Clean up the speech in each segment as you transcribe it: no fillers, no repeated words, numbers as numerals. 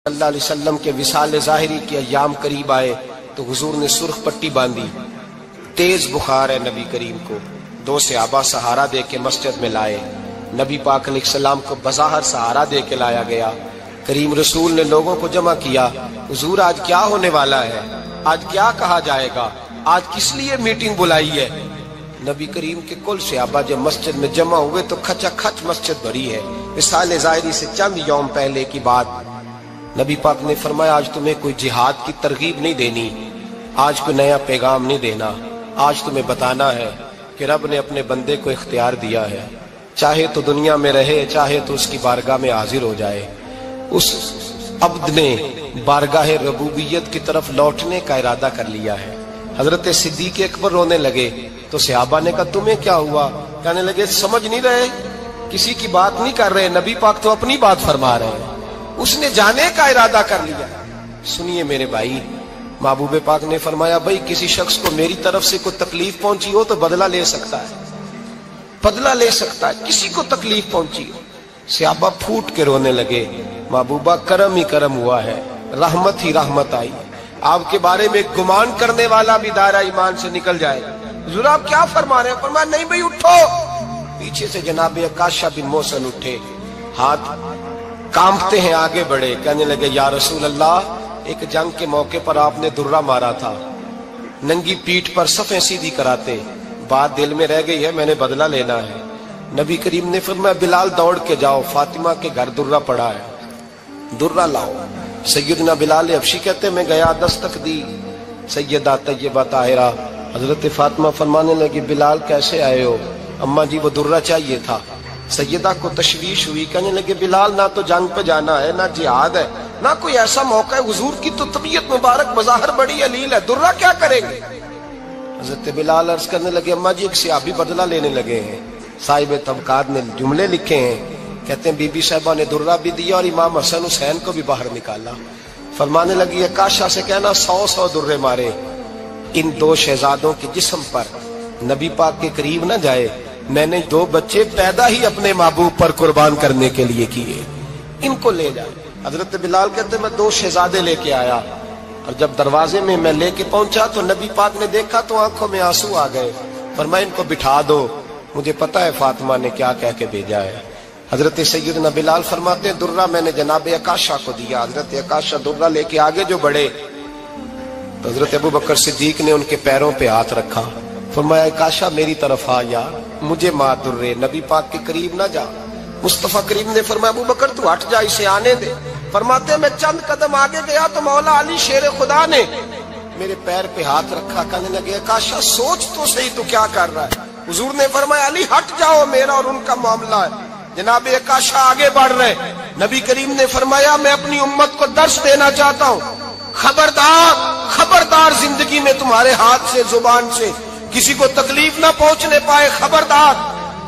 اللہ علیہ وسلم کے وصال ظاہری کے ایام قریب آئے تو حضور نے سرخ پٹی باندھی، تیز بخار ہے نبی کریم کو، 2 صحابہ سہارا دے کے مسجد میں لائے، نبی پاک علیہ السلام کو بظاہر سہارا دے کے لایا گیا۔ کریم رسول نے لوگوں کو جمع کیا، حضور آج کیا ہونے والا ہے، آج کیا کہا جائے گا، آج کس لیے میٹنگ بلائی ہے؟ نبی کریم کے کل صحابہ جب مسجد میں جمع ہوئے تو کھچا کھچ مسجد بھری ہے۔ وصال ظاہری سے چند یوم پہلے کی بات، نبی پاک نے فرمایا آج تمہیں کوئی جہاد کی ترغیب نہیں دینی، آج کوئی نیا پیغام نہیں دینا، آج تمہیں بتانا ہے کہ رب نے اپنے بندے کو اختیار دیا ہے، چاہے تو دنیا میں رہے، چاہے تو اس کی بارگاہ میں حاضر ہو جائے۔ اس عبد نے بارگاہ ربوبیت کی طرف لوٹنے کا ارادہ کر لیا ہے۔ حضرت صدیق اکبر رونے لگے تو صحابہ نے کہا تمہیں کیا ہوا؟ کہنے لگے سمجھ نہیں رہے، کسی کی بات نہیں کر رہے، نبی پاک تو اپنی بات فرما رہے ہیں، اس نے جانے کا ارادہ کر لیا۔ سنیے میرے بھائی، محبوب پاک نے فرمایا بھائی کسی شخص کو میری طرف سے کوئی تکلیف پہنچی ہو تو بدلہ لے سکتا ہے، بدلہ لے سکتا ہے، کسی کو تکلیف پہنچی ہو۔ صحابہ پھوٹ کے رونے لگے، محبوبہ کرم ہی کرم ہوا ہے، رحمت ہی رحمت آئی، آپ کے بارے میں گمان کرنے والا بھی دائرہ ایمان سے نکل جائے گا۔ حضور آپ کیا فرما رہے ہیں؟ فرمایا نہیں بھائی اٹھو۔ پیچھے سے جناب عکاشہ بن محصن اٹھے، ہاتھ کانپتے ہیں، آگے بڑھے، کہنے لگے یا رسول اللہ ایک جنگ کے موقع پر آپ نے درہ مارا تھا، ننگی پیٹھ پر صفیں سیدھی کراتے، بات دل میں رہ گئی ہے، میں نے بدلہ لینا ہے۔ نبی کریم نے فرمایا بلال دوڑ کے جاؤ، فاطمہ کے گھر درہ پڑا ہے، درہ لاؤ۔ سیدنا بلال حبشی کہتے ہیں میں گیا، دستک دی سیدہ طیبہ طاہرہ، حضرت فاطمہ فرمانے لگی بلال کیسے آئے ہو؟ اماں جی وہ درہ چاہیے تھا۔ سیدہ کو تشویش ہوئی، کہنے لگے بلال نہ تو جنگ پہ جانا ہے، نہ جہاد ہے، نہ کوئی ایسا موقع ہے، حضور کی تو طبیعت مبارک بظاہر بڑی علیل ہے، درہ کیا کریں گے؟ حضرت بلال عرض کرنے لگے اماں جی ایک صحابی بدلہ لینے لگے ہیں، صاحب طبقات نے جملے لکھے ہیں، کہتے ہیں بی بی صاحبہ نے درہ بھی دیا اور امام حسن حسین کو بھی باہر نکالا۔ فرمانے لگی عکاشہ سے کہنا 100 درے مارے، ان 2 شہزادوں کے جسم پر نبی پاک کے قریب نہ جائے، میں نے 2 بچے پیدا ہی اپنے محبوب پر قربان کرنے کے لیے کیے، ان کو لے جائے۔ حضرت بلال کہتے ہیں میں 2 شہزادے لے کے آیا، اور جب دروازے میں میں لے کے پہنچا تو نبی پاک نے دیکھا تو آنکھوں میں آنسو آ گئے، فرمایا ان کو بٹھا دو، مجھے پتا ہے فاطمہ نے کیا کہہ کے بھیجا ہے۔ حضرت سیدنا بلال فرماتے ہیں درہ میں نے جناب عکاشہ کو دیا، حضرت عکاشہ درہ لے کے آگے جو بڑھے تو حضرت ابو بکر صدیق نے ان کے پیروں پہ ہاتھ رکھا، فرمایا عکاشہ میری طرف آ یار، مجھے مار درے، نبی پاک کے قریب نہ جا۔ مصطفیٰ کریم نے فرمایا ابو بکر تو ہٹ جا، اسے آنے دے۔ فرماتے ہیں میں چند قدم آگے گیا تو مولا علی شیر خدا نے میرے پیر پہ ہاتھ رکھا، کہنے لگے عکاشہ سوچ تو صحیح تو کیا کر رہا ہے؟ حضور نے فرمایا علی ہٹ جاؤ، میرا اور ان کا معاملہ ہے۔ جناب عکاشہ آگے بڑھ رہے، نبی کریم نے فرمایا میں اپنی امت کو درس دینا چاہتا ہوں، خبردار خبردار زندگی میں تمہارے ہاتھ سے زبان سے کسی کو تکلیف نہ پہنچنے پائے، خبردار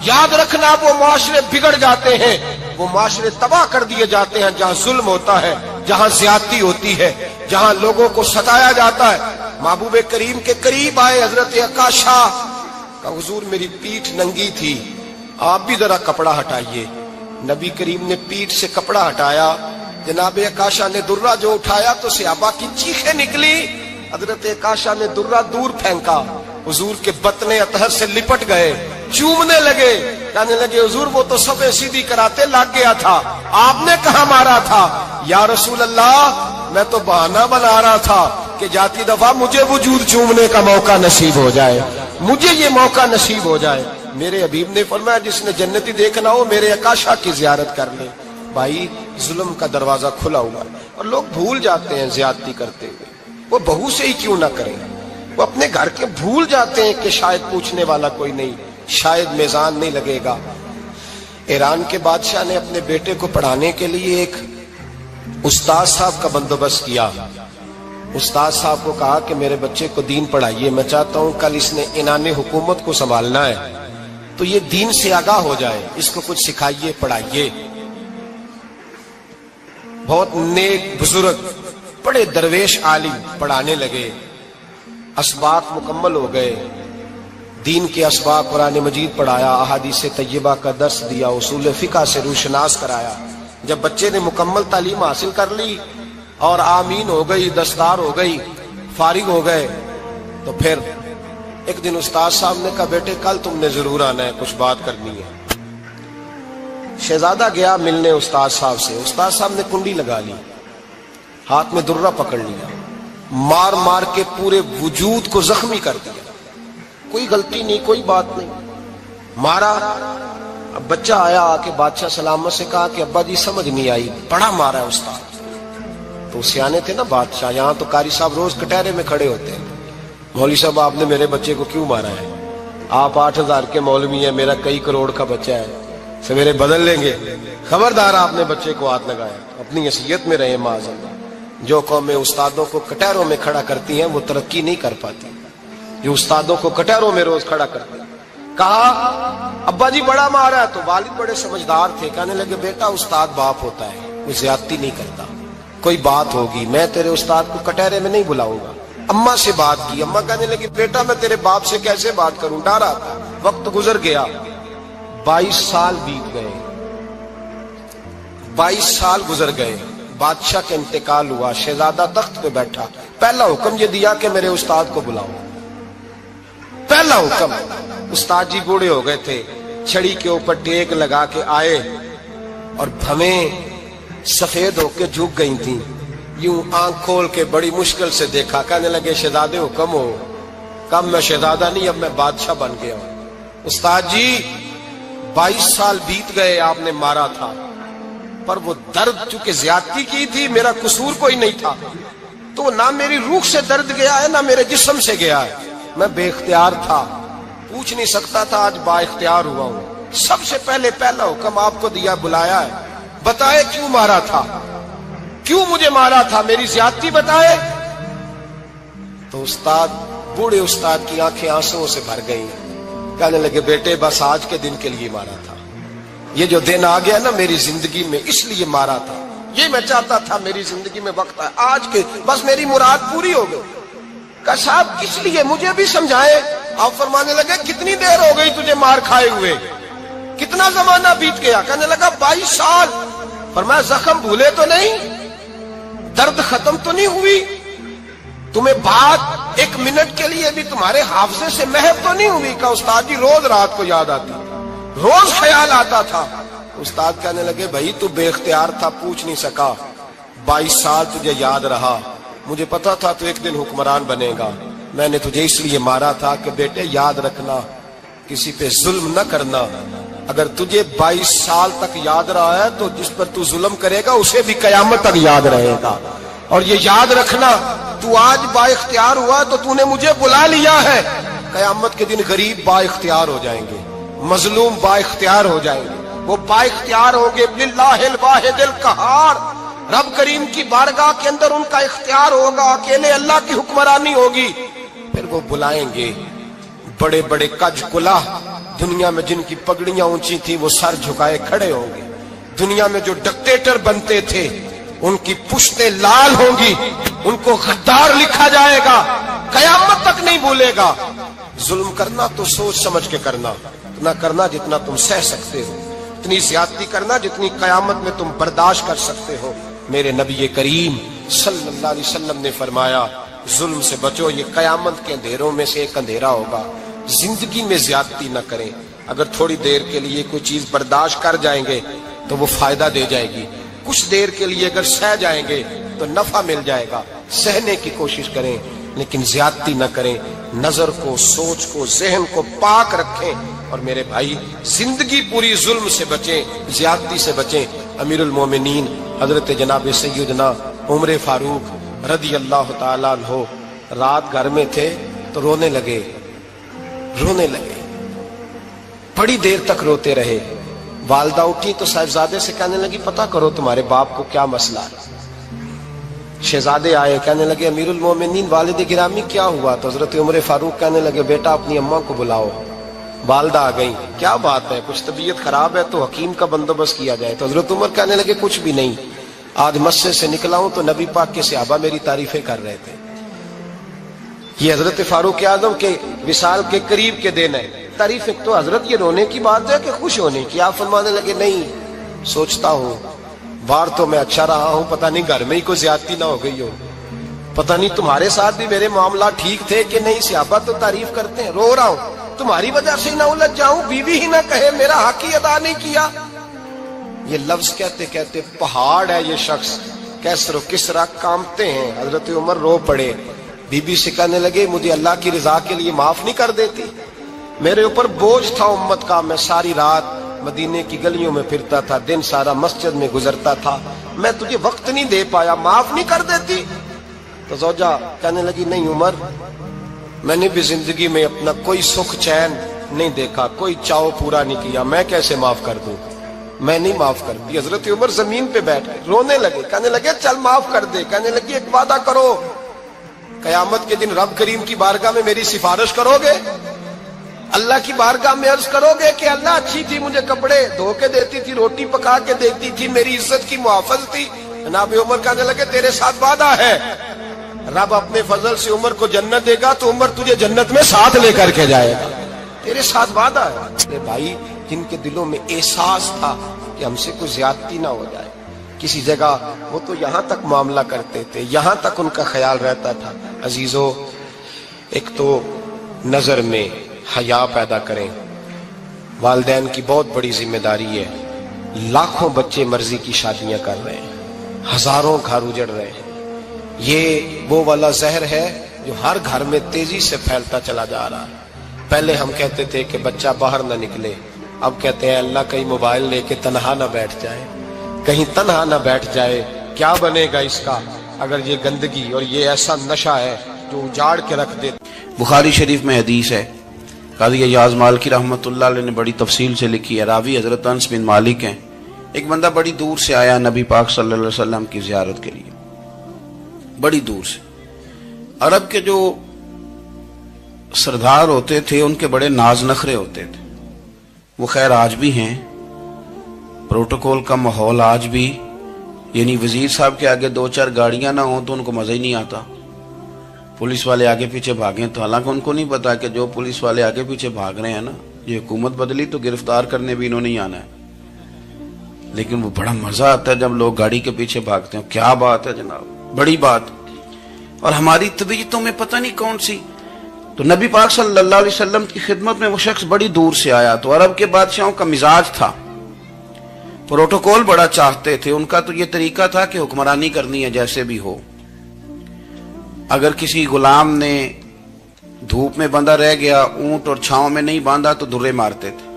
یاد رکھنا وہ معاشرے بگڑ جاتے ہیں، وہ معاشرے تباہ کر دیے جاتے ہیں جہاں ظلم ہوتا ہے، جہاں زیادتی ہوتی ہے، جہاں لوگوں کو ستایا جاتا ہے۔ محبوب کریم کے قریب آئے حضرت عکاشہ کہ حضور میری پیٹھ ننگی تھی، آپ بھی ذرا کپڑا ہٹائیے۔ نبی کریم نے پیٹھ سے کپڑا ہٹایا، جناب عکاشہ نے درہ جو اٹھایا تو صحابہ کی چیخیں نکلی، حضرت عکاشہ نے درہ دور پھینکا، حضور کے بطن اطہر سے لپٹ گئے، چومنے لگے، کہنے لگے حضور وہ تو صفیں سیدھی کراتے لگ گیا تھا، آپ نے کہاں مارا تھا؟ یا رسول اللہ میں تو بہانہ بنا رہا تھا کہ جاتی دفعہ مجھے وجود چومنے کا موقع نصیب ہو جائے، مجھے یہ موقع نصیب ہو جائے۔ میرے حبیب نے فرمایا جس نے جنتی دیکھنا ہو میرے عکاشہ کی زیارت کر لے۔ بھائی ظلم کا دروازہ کھلا ہوا ہے اور لوگ بھول جاتے ہیں زیادتی کرتے ہوئے، وہ بہو سے ہی کیوں نہ کریں، وہ اپنے گھر کے بھول جاتے ہیں کہ شاید پوچھنے والا کوئی نہیں، شاید میزان نہیں لگے گا۔ ایران کے بادشاہ نے اپنے بیٹے کو پڑھانے کے لیے ایک استاد صاحب کا بندوبست کیا۔ استاد صاحب کو کہا کہ میرے بچے کو دین پڑھائیے، میں چاہتا ہوں کل اس نے عنان حکومت کو سنبھالنا ہے تو یہ دین سے آگاہ ہو جائے، اس کو کچھ سکھائیے، پڑھائیے۔ بہت نیک بزرگ بڑے درویش عالم پڑھانے لگے، اسباق مکمل ہو گئے، دین کے اسباق قرآن مجید پڑھایا، احادیث طیبہ کا درس دیا، اصول فقہ سے روشناس کرایا۔ جب بچے نے مکمل تعلیم حاصل کر لی اور آمین ہو گئی، دستار ہو گئی، فارغ ہو گئے، تو پھر ایک دن استاد صاحب نے کہا بیٹے کل تم نے ضرور آنا ہے، کچھ بات کرنی ہے۔ شہزادہ گیا ملنے استاد صاحب سے، استاد صاحب نے کنڈی لگا لی، ہاتھ میں درہ پکڑ لیا، مار مار کے پورے وجود کو زخمی کر دیا، کوئی غلطی نہیں، کوئی بات نہیں، مارا۔ اب بچہ آیا آ کے بادشاہ سلامت سے کہا کہ ابا جی سمجھ نہیں آئی، بڑا مارا ہے استاد۔ تو سیانے تھے نا بادشاہ، یہاں تو قاری صاحب روز کٹہرے میں کھڑے ہوتے ہیں، مولوی صاحب آپ نے میرے بچے کو کیوں مارا ہے؟ آپ 8,000 کے مولوی ہیں، میرا کئی کروڑ کا بچہ ہے، سویرے بدل لیں گے، خبردار آپ نے بچے کو ہاتھ لگایا، اپنی حیثیت میں رہے معاذ اللہ۔ جو قومیں استادوں کو کٹہروں میں کھڑا کرتی ہیں وہ ترقی نہیں کر پاتی، جو استادوں کو کٹہروں میں روز کھڑا کرتے ہیں۔ کہا ابا جی بڑا مارا ہے، تو والد بڑے سمجھدار تھے، کہنے لگے بیٹا استاد باپ ہوتا ہے، وہ زیادتی نہیں کرتا، کوئی بات ہوگی میں تیرے استاد کو کٹہرے میں نہیں بلاؤں گا۔ اماں سے بات کی، اماں کہنے لگی بیٹا میں تیرے باپ سے کیسے بات کروں، ڈرا تھا۔ وقت گزر گیا، 22 سال بیت گئے، 22 سال گزر گئے، بادشاہ کا انتقال ہوا، شہزادہ تخت پہ بیٹھا، پہلا حکم یہ دیا کہ میرے استاد کو بلاؤ، پہلا حکم۔ استاد جی بوڑھے ہو گئے تھے، چھڑی کے اوپر ٹیک لگا کے آئے اور بھویں سفید ہو کے جھک گئی تھیں، یوں آنکھ کھول کے بڑی مشکل سے دیکھا، کہنے لگے شہزادے حکم ہو۔ کب میں شہزادہ نہیں، اب میں بادشاہ بن گیا ہوں۔ استاد جی 22 سال بیت گئے، آپ نے مارا تھا، پر وہ درد چونکہ زیادتی کی تھی، میرا قصور کوئی نہیں تھا، تو نہ میری روح سے درد گیا ہے نہ میرے جسم سے گیا ہے، میں بے اختیار تھا، پوچھ نہیں سکتا تھا، آج با اختیار ہوا ہوں۔ سب سے پہلے پہلا حکم آپ کو دیا، بلایا ہے، بتائے کیوں مارا تھا، کیوں مجھے مارا تھا، میری زیادتی بتائے۔ تو استاد، بوڑھے استاد کی آنکھیں آنسوؤں سے بھر گئی، کہنے لگے بیٹے بس آج کے دن کے لیے مارا تھا، یہ جو دن آ گیا نا میری زندگی میں اس لیے مارا تھا، یہ میں چاہتا تھا میری زندگی میں وقت آئے، آج کے بس میری مراد پوری ہو گئی۔ کہا صاحب کس لیے، مجھے بھی سمجھائے۔ آپ فرمانے لگے کتنی دیر ہو گئی تجھے مار کھائے ہوئے، کتنا زمانہ بیت گیا؟ کہنے لگا 22 سال۔ فرمایا زخم بھولے تو نہیں، درد ختم تو نہیں ہوئی، تمہیں بات 1 منٹ کے لیے بھی تمہارے حافظے سے محو تو نہیں ہوئی؟ کہا استاد جی روز رات کو یاد آتی، روز خیال آتا تھا۔ استاد کہنے لگے بھائی تو بے اختیار تھا، پوچھ نہیں سکا، 22 سال تجھے یاد رہا، مجھے پتا تھا تو ایک دن حکمران بنے گا، میں نے تجھے اس لیے مارا تھا کہ بیٹے یاد رکھنا، کسی پہ ظلم نہ کرنا، اگر تجھے 22 سال تک یاد رہا ہے تو جس پر تو ظلم کرے گا اسے بھی قیامت تک یاد رہے گا، اور یہ یاد رکھنا تو آج با اختیار ہوا تو تو نے مجھے بلا لیا ہے، قیامت کے دن غریب با اختیار ہو جائیں گے، مظلوم با اختیار ہو جائیں گے، وہ با اختیار ہوں گے، للہ الواحد القہار، رب کریم کی بارگاہ کے اندر ان کا اختیار ہوگا، اکیلے اللہ کی حکمرانی ہوگی، پھر وہ بلائیں گے، بڑے بڑے کج کلاہ دنیا میں جن کی پگڑیاں اونچی تھی وہ سر جھکائے کھڑے ہوں گے، دنیا میں جو ڈکٹیٹر بنتے تھے ان کی پشتیں لال ہوں گی، ان کو غدار لکھا جائے گا، قیامت تک نہیں بھولے گا۔ ظلم کرنا تو سوچ سمجھ کے کرنا، اتنا کرنا جتنا تم سہ سکتے ہو، اتنی زیادتی کرنا جتنی قیامت میں تم برداشت کر سکتے ہو۔ میرے نبی کریم صلی اللہ علیہ وسلم نے فرمایا ظلم سے بچو، یہ قیامت کے اندھیروں میں سے ایک اندھیرا ہوگا، زندگی میں زیادتی نہ کریں، اگر تھوڑی دیر کے لیے کوئی چیز برداشت کر جائیں گے تو وہ فائدہ دے جائے گی، کچھ دیر کے لیے اگر سہ جائیں گے تو نفع مل جائے گا، سہنے کی کوشش کریں لیکن زیادتی نہ کریں، نظر کو، سوچ کو، ذہن کو پاک رکھیں، اور میرے بھائی زندگی پوری ظلم سے بچیں، زیادتی سے بچیں۔ امیر المومنین حضرت جناب سیدنا عمر فاروق رضی اللہ تعالیٰ عنہ رات گھر میں تھے تو رونے لگے، بڑی دیر تک روتے رہے، والدہ اٹھی تو صاحبزادے سے کہنے لگی پتہ کرو تمہارے باپ کو کیا مسئلہ ہے۔ شہزادے آئے، کہنے لگے امیر المومنین والد گرامی کیا ہوا؟ تو حضرت عمر فاروق کہنے لگے بیٹا اپنی اماں کو بلاؤ۔ والدہ آ گئی، کیا بات ہے، کچھ طبیعت خراب ہے تو حکیم کا بندوبست کیا جائے۔ تو حضرت عمر کہنے لگے کچھ بھی نہیں، آج مسجد سے نکلا ہوں تو نبی پاک کے صحابہ میری تعریفیں کر رہے تھے۔ یہ حضرت فاروق اعظم کے وصال کے قریب کے دن ہے، تعریفیں تو حضرت یہ رونے کی بات ہے کہ خوش ہونے کی؟ آپ فرمانے لگے نہیں، سوچتا ہوں باہر تو میں اچھا رہا ہوں، پتہ نہیں گھر میں ہی کوئی زیادتی نہ ہو گئی ہو، پتہ نہیں تمہارے ساتھ بھی میرے معاملات ٹھیک تھے کہ نہیں۔ صحابہ تو تعریف کرتے ہیں، رو رہا ہوں تمہاری وجہ سے نہ الجھ جاؤں، بیوی ہی نہ کہے میرا حق ہی ادا نہیں کیا۔ یہ لفظ کہتے کہتے پہاڑ ہے یہ شخص، کیسر و کسرا کانپتے ہیں۔ حضرت عمر رو پڑے، بی بی سے کہنے لگے مجھے اللہ کی رضا کے لیے معاف نہیں کر دیتی؟ میرے اوپر بوجھ تھا امت کا، میں ساری رات مدینے کی گلیوں میں پھرتا تھا، دن سارا مسجد میں گزرتا تھا، میں تجھے وقت نہیں دے پایا، معاف نہیں کر دیتی؟ تو زوجہ کہنے لگی نہیں عمر، میں نے بھی زندگی میں اپنا کوئی سکھ چین نہیں دیکھا، کوئی چاؤ پورا نہیں کیا، میں کیسے معاف کر دوں؟ میں نہیں معاف کرتی۔ حضرت عمر زمین پہ بیٹھ گئے، رونے لگے، کہنے لگے چل معاف کر دے۔ کہنے لگی ایک وعدہ کرو، قیامت کے دن رب کریم کی بارگاہ میں میری سفارش کرو گے؟ اللہ کی بارگاہ میں عرض کرو گے کہ اللہ اچھی تھی، مجھے کپڑے دھو کے دیتی تھی، روٹی پکا کے دیتی تھی، میری عزت کی محافظ تھی؟ جناب عمر کہنے لگے تیرے ساتھ وعدہ ہے، رب اپنے فضل سے عمر کو جنت دے گا تو عمر تجھے جنت میں ساتھ لے کر کے جائے گا، تیرے ساتھ وعدہ ہے۔ میرے بھائی جن کے دلوں میں احساس تھا کہ ہم سے کوئی زیادتی نہ ہو جائے کسی جگہ، وہ تو یہاں تک معاملہ کرتے تھے، یہاں تک ان کا خیال رہتا تھا۔ عزیزو، ایک تو نظر میں حیا پیدا کریں، والدین کی بہت بڑی ذمہ داری ہے۔ لاکھوں بچے مرضی کی شادیاں کر رہے ہیں، ہزاروں گھر اجڑ رہے ہیں، یہ وہ والا زہر ہے جو ہر گھر میں تیزی سے پھیلتا چلا جا رہا ہے۔ پہلے ہم کہتے تھے کہ بچہ باہر نہ نکلے، اب کہتے ہیں اللہ کہیں موبائل لے کے تنہا نہ بیٹھ جائے، کہیں تنہا نہ بیٹھ جائے، کیا بنے گا اس کا اگر یہ گندگی اور یہ ایسا نشہ ہے جو اجاڑ کے رکھ دے۔ بخاری شریف میں حدیث ہے، قاضی ایاز مالکی رحمۃ اللہ علیہ نے بڑی تفصیل سے لکھی ہے، راوی حضرت انس بن مالک ہیں۔ ایک بندہ بڑی دور سے آیا نبی پاک صلی اللہ علیہ وسلم کی زیارت کے لیے، بڑی دور سے۔ عرب کے جو سردار ہوتے تھے ان کے بڑے ناز نخرے ہوتے تھے، وہ خیر آج بھی ہیں، پروٹوکول کا ماحول آج بھی، یعنی وزیر صاحب کے آگے دو چار گاڑیاں نہ ہوں تو ان کو مزہ ہی نہیں آتا، پولیس والے آگے پیچھے بھاگیں تو حالانکہ ان کو نہیں پتا کہ جو پولیس والے آگے پیچھے بھاگ رہے ہیں نا، یہ حکومت بدلی تو گرفتار کرنے بھی انہوں نے آنا ہے، لیکن وہ بڑا مزہ آتا ہے جب لوگ گاڑی کے پیچھے بھاگتے ہیں۔ کیا بات ہے جناب، بڑی بات۔ اور ہماری طبیعتوں میں پتہ نہیں کون سی، تو نبی پاک صلی اللہ علیہ وسلم کی خدمت میں وہ شخص بڑی دور سے آیا، تو عرب کے بادشاہوں کا مزاج تھا، پروٹوکول بڑا چاہتے تھے، ان کا تو یہ طریقہ تھا کہ حکمرانی کرنی ہے جیسے بھی ہو۔ اگر کسی غلام نے دھوپ میں بندھا رہ گیا، اونٹ اور چھاؤں میں نہیں باندھا تو درے مارتے تھے،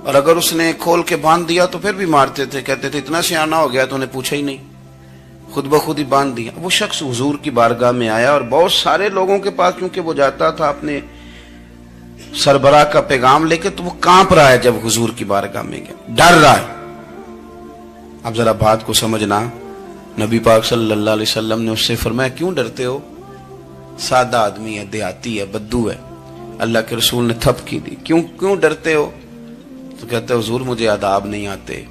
اور اگر اس نے کھول کے باندھ دیا تو پھر بھی مارتے تھے، کہتے تھے اتنا سیانا ہو گیا تو انہیں پوچھا ہی نہیں، خود بخود ہی باندھ دیا۔ وہ شخص حضور کی بارگاہ میں آیا اور بہت سارے لوگوں کے پاس کیونکہ وہ جاتا تھا اپنے سربراہ کا پیغام لے کے، تو وہ کانپ رہا ہے جب حضور کی بارگاہ میں گیا، ڈر رہا ہے۔ اب ذرا بات کو سمجھنا، نبی پاک صلی اللہ علیہ وسلم نے اس سے فرمایا کیوں ڈرتے ہو؟ سادہ آدمی ہے، دیہاتی ہے، بدو ہے۔ اللہ کے رسول نے تھپ کی دی، کیوں ڈرتے ہو؟ تو کہتے ہیں حضور مجھے آداب نہیں آتے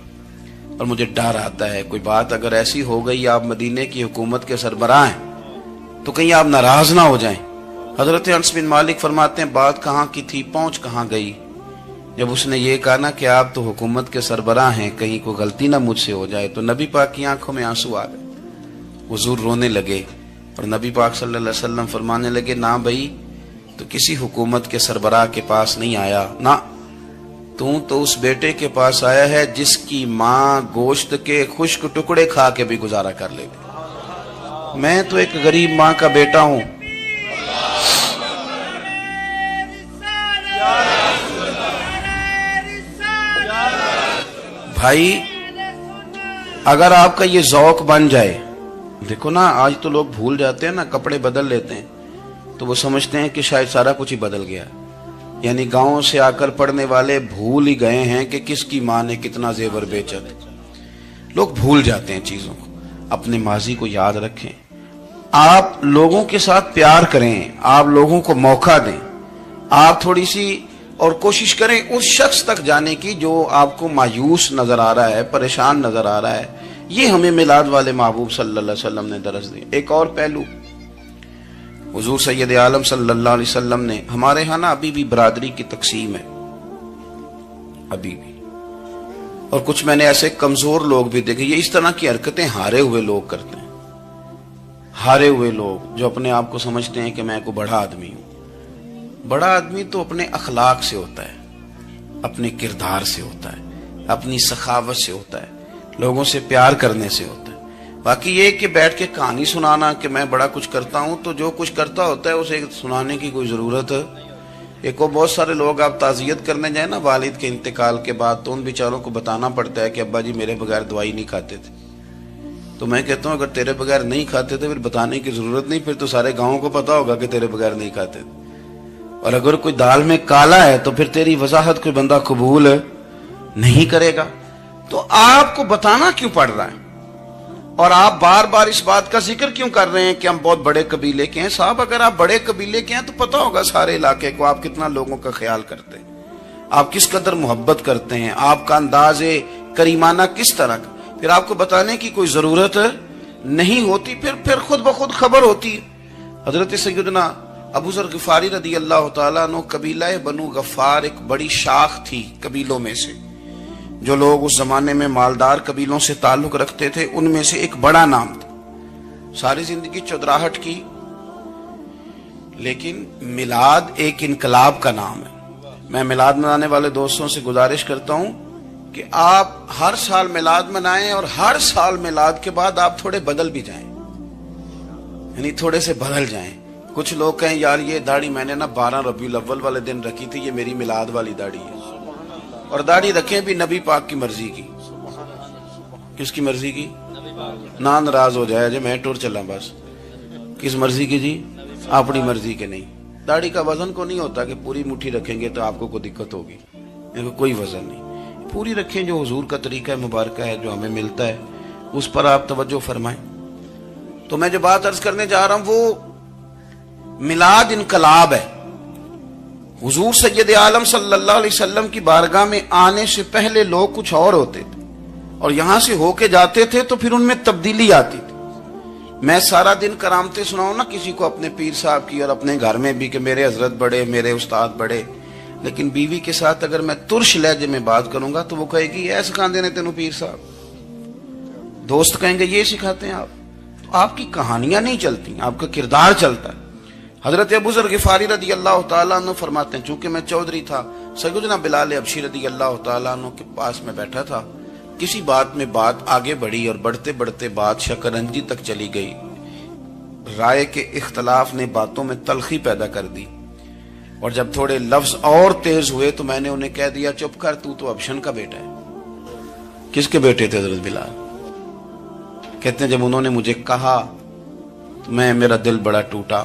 اور مجھے ڈر آتا ہے، کوئی بات اگر ایسی ہو گئی آپ مدینے کی حکومت کے سربراہ ہیں تو کہیں آپ ناراض نہ ہو جائیں۔ حضرت انس بن مالک فرماتے ہیں بات کہاں کی تھی، پہنچ کہاں گئی؟ جب اس نے یہ کہا نا کہ آپ تو حکومت کے سربراہ ہیں، کہیں کوئی غلطی نہ مجھ سے ہو جائے، تو نبی پاک کی آنکھوں میں آنسو آ گئے، حضور رونے لگے، اور نبی پاک صلی اللہ علیہ وسلم فرمانے لگے نہ بھائی، تو کسی حکومت کے سربراہ کے پاس نہیں آیا، نہ تو اس بیٹے کے پاس آیا ہے جس کی ماں گوشت کے خشک ٹکڑے کھا کے بھی گزارا کر لے گی۔ میں تو ایک غریب ماں کا بیٹا ہوں۔ بھائی اگر آپ کا یہ ذوق بن جائے، دیکھو نا آج تو لوگ بھول جاتے ہیں نا، کپڑے بدل لیتے ہیں تو وہ سمجھتے ہیں کہ شاید سارا کچھ ہی بدل گیا، یعنی گاؤں سے آ کر پڑھنے والے بھول ہی گئے ہیں کہ کس کی ماں نے کتنا زیور بیچا تھا۔ لوگ بھول جاتے ہیں چیزوں کو، اپنے ماضی کو یاد رکھیں، آپ لوگوں کے ساتھ پیار کریں، آپ لوگوں کو موقع دیں، آپ تھوڑی سی اور کوشش کریں اس شخص تک جانے کی جو آپ کو مایوس نظر آ رہا ہے، پریشان نظر آ رہا ہے۔ یہ ہمیں میلاد والے محبوب صلی اللہ علیہ وسلم نے درس دی۔ ایک اور پہلو، حضور سید عالم صلی اللہ علیہ وسلم نے، ہمارے ہاں نا ابھی بھی برادری کی تقسیم ہے، ابھی بھی، اور کچھ میں نے ایسے کمزور لوگ بھی دیکھے. یہ اس طرح کی حرکتیں ہارے ہوئے لوگ کرتے ہیں. ہارے ہوئے لوگ جو اپنے آپ کو سمجھتے ہیں کہ میں کوئی بڑا آدمی ہوں. بڑا آدمی تو اپنے اخلاق سے ہوتا ہے, اپنے کردار سے ہوتا ہے, اپنی سخاوت سے ہوتا ہے, لوگوں سے پیار کرنے سے ہوتا ہے. باقی یہ کہ بیٹھ کے کہانی سنانا کہ میں بڑا کچھ کرتا ہوں, تو جو کچھ کرتا ہوتا ہے اسے سنانے کی کوئی ضرورت. ایک اور بہت سارے لوگ آپ تعزیت کرنے جائیں نا والد کے انتقال کے بعد, تو ان بیچاروں کو بتانا پڑتا ہے کہ ابا جی میرے بغیر دوائی نہیں کھاتے تھے. تو میں کہتا ہوں اگر تیرے بغیر نہیں کھاتے تھے پھر بتانے کی ضرورت نہیں, پھر تو سارے گاؤں کو پتا ہوگا کہ تیرے بغیر نہیں کھاتے تھے. اور اگر کوئی دال میں کالا ہے تو پھر تیری وضاحت کوئی بندہ قبول نہیں کرے گا. تو آپ کو بتانا کیوں پڑ رہا ہے, اور آپ بار بار اس بات کا ذکر کیوں کر رہے ہیں کہ ہم بہت بڑے قبیلے کے ہیں؟ صاحب اگر آپ بڑے قبیلے کے ہیں تو پتا ہوگا سارے علاقے کو آپ کتنا لوگوں کا خیال کرتے ہیں, آپ کس قدر محبت کرتے ہیں, آپ کا انداز کریمانہ کس طرح کا. پھر آپ کو بتانے کی کوئی ضرورت نہیں ہوتی, پھر خود بخود خبر ہوتی. حضرت سیدنا ابو ذر غفاری رضی اللہ تعالیٰ عنہ, قبیلہ بنو غفار ایک بڑی شاخ تھی قبیلوں میں سے. جو لوگ اس زمانے میں مالدار قبیلوں سے تعلق رکھتے تھے ان میں سے ایک بڑا نام تھا. ساری زندگی چودراہٹ کی, لیکن میلاد ایک انقلاب کا نام ہے. میں میلاد منانے والے دوستوں سے گزارش کرتا ہوں کہ آپ ہر سال میلاد منائیں, اور ہر سال میلاد کے بعد آپ تھوڑے بدل بھی جائیں, یعنی تھوڑے سے بدل جائیں. کچھ لوگ کہیں یار یہ داڑھی میں نے نا 12 ربیع الاول والے دن رکھی تھی, یہ میری میلاد والی داڑھی ہے. اور داڑھی رکھیں بھی نبی پاک کی مرضی کی. کس کی مرضی کی؟ نہ ناراض ہو جائے جی میں ٹور چلا بس. کس مرضی کی جی؟ اپنی مرضی کے نہیں. داڑھی کا وزن کو نہیں ہوتا کہ پوری مٹھی رکھیں گے تو آپ کو کوئی دقت ہوگی, کوئی وزن نہیں. پوری رکھیں, جو حضور کا طریقہ مبارکہ ہے جو ہمیں ملتا ہے اس پر آپ توجہ فرمائیں. تو میں جو بات عرض کرنے جا رہا ہوں وہ میلاد انقلاب ہے. حضور سید عالم صلی اللہ علیہ وسلم کی بارگاہ میں آنے سے پہلے لوگ کچھ اور ہوتے تھے, اور یہاں سے ہو کے جاتے تھے تو پھر ان میں تبدیلی آتی تھی. میں سارا دن کرامتیں سناؤں نا کسی کو اپنے پیر صاحب کی, اور اپنے گھر میں بھی کہ میرے حضرت بڑے, میرے استاد بڑے, لیکن بیوی کے ساتھ اگر میں ترش لہجے میں بات کروں گا تو وہ کہے گی یہ سکھاندے نے تینوں پیر صاحب. دوست کہیں گے یہ سکھاتے ہیں آپ. تو آپ کی کہانیاں نہیں چلتی, آپ کا کردار چلتا ہے. حضرت ابو ذر غفاری رضی اللہ تعالیٰ عنہ فرماتے ہیں چونکہ میں چودھری تھا, سیدنا بلال حبشی رضی اللہ تعالیٰ عنہ کے پاس میں بیٹھا تھا. کسی بات میں بات آگے بڑھی اور بڑھتے بڑھتے بات شکرنجی تک چلی گئی. رائے کے اختلاف نے باتوں میں تلخی پیدا کر دی, اور جب تھوڑے لفظ اور تیز ہوئے تو میں نے انہیں کہہ دیا چپ کر, تو ابشن کا بیٹا ہے. کس کے بیٹے تھے حضرت بلال؟ کہتے ہیں جب انہوں نے مجھے کہا تو میرا دل بڑا ٹوٹا,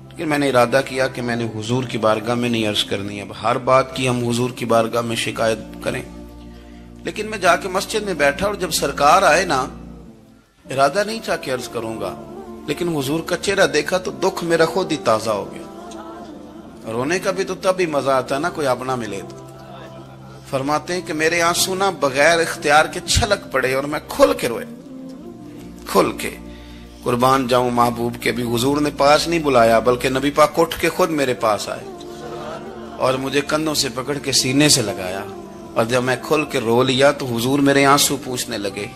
لیکن میں نے ارادہ کیا کہ میں نے حضور کی بارگاہ میں نہیں عرض کرنی. اب ہر بات کی ہم حضور کی بارگاہ میں شکایت کریں. لیکن میں جا کے مسجد میں بیٹھا, اور جب سرکار آئے نا, ارادہ نہیں تھا کہ عرض کروں گا, لیکن حضور کا چہرہ دیکھا تو دکھ میرا خود ہی تازہ ہو گیا. رونے کا بھی تو تب ہی مزہ آتا ہے نا کوئی اپنا ملے تو. فرماتے ہیں کہ میرے آنسو نہ بغیر اختیار کے چھلک پڑے, اور میں کھل کے روئے, کھل کے. قربان جاؤں محبوب کے بھی حضور نے پاس نہیں بلایا, بلکہ نبی پاک اٹھ کے خود میرے پاس آئے اور مجھے کندھوں سے پکڑ کے سینے سے لگایا. اور جب میں کھل کے رو لیا تو حضور میرے آنسو پوچھنے لگے.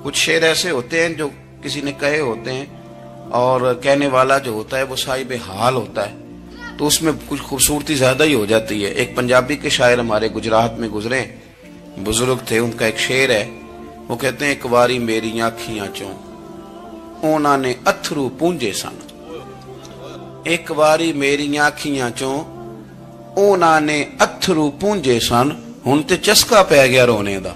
کچھ شعر ایسے ہوتے ہیں جو کسی نے کہے ہوتے ہیں, اور کہنے والا جو ہوتا ہے وہ صاحب حال ہوتا ہے, تو اس میں کچھ خوبصورتی زیادہ ہی ہو جاتی ہے. ایک پنجابی کے شاعر ہمارے گجرات میں گزرے, بزرگ تھے, ان کا ایک شعر ہے, وہ کہتے ہیں ایک واری میری آنکھیاں چوں اونا نے اتھرو پونجے سن. ایک واری میری آنکھیاں چوں اونا نے اتھرو پونجے سن, ہن تے چسکا پہ گیا رونے دا.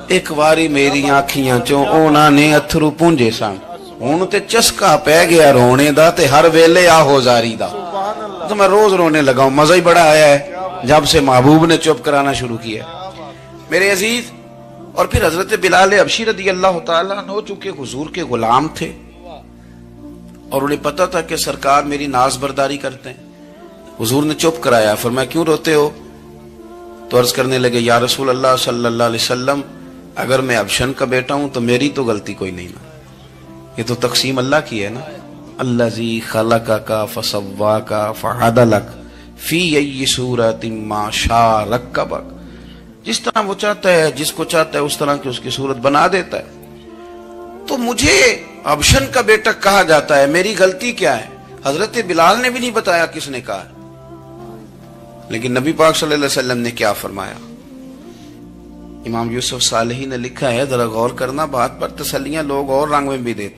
ایک واری میری آنکھیاں چوں اونا نے اتھرو پونجے سن, ہن تے چسکا پہ گیا رونے دا, تے ہر ویلے آہو زاری دا. تو میں روز رونے لگا ہوں, مزہ ہی بڑا آیا ہے جب سے محبوب نے چپ کرانا شروع کیا میرے عزیز. اور پھر حضرت بلال حبشی رضی اللہ تعالیٰ عنہ چونکہ حضور کے غلام تھے, اور انہیں پتا تھا کہ سرکار میری ناز برداری کرتے ہیں, حضور نے چپ کرایا. فرمایا کیوں روتے ہو؟ تو عرض کرنے لگے یا رسول اللہ صلی اللہ علیہ وسلم, اگر میں ابشن کا بیٹا ہوں تو میری تو غلطی کوئی نہیں نا, یہ تو تقسیم اللہ کی ہے نا. الذی خلقک فسواک فعدلک فی ای صورت ما شاء رکبک جس طرح وہ چاہتا ہے، جس کو چاہتا ہے اس طرح کی اس کی صورت بنا دیتا ہے۔ تو مجھے ابشن کا بیٹا کہا جاتا ہے، میری غلطی کیا ہے؟ حضرت بلال نے بھی نہیں بتایا کس نے کہا، لیکن نبی پاک صلی اللہ علیہ وسلم نے کیا فرمایا؟ امام یوسف صالحی نے لکھا ہے، ذرا غور کرنا بات پر، تسلیاں لوگ اور رنگ میں بھی دیتے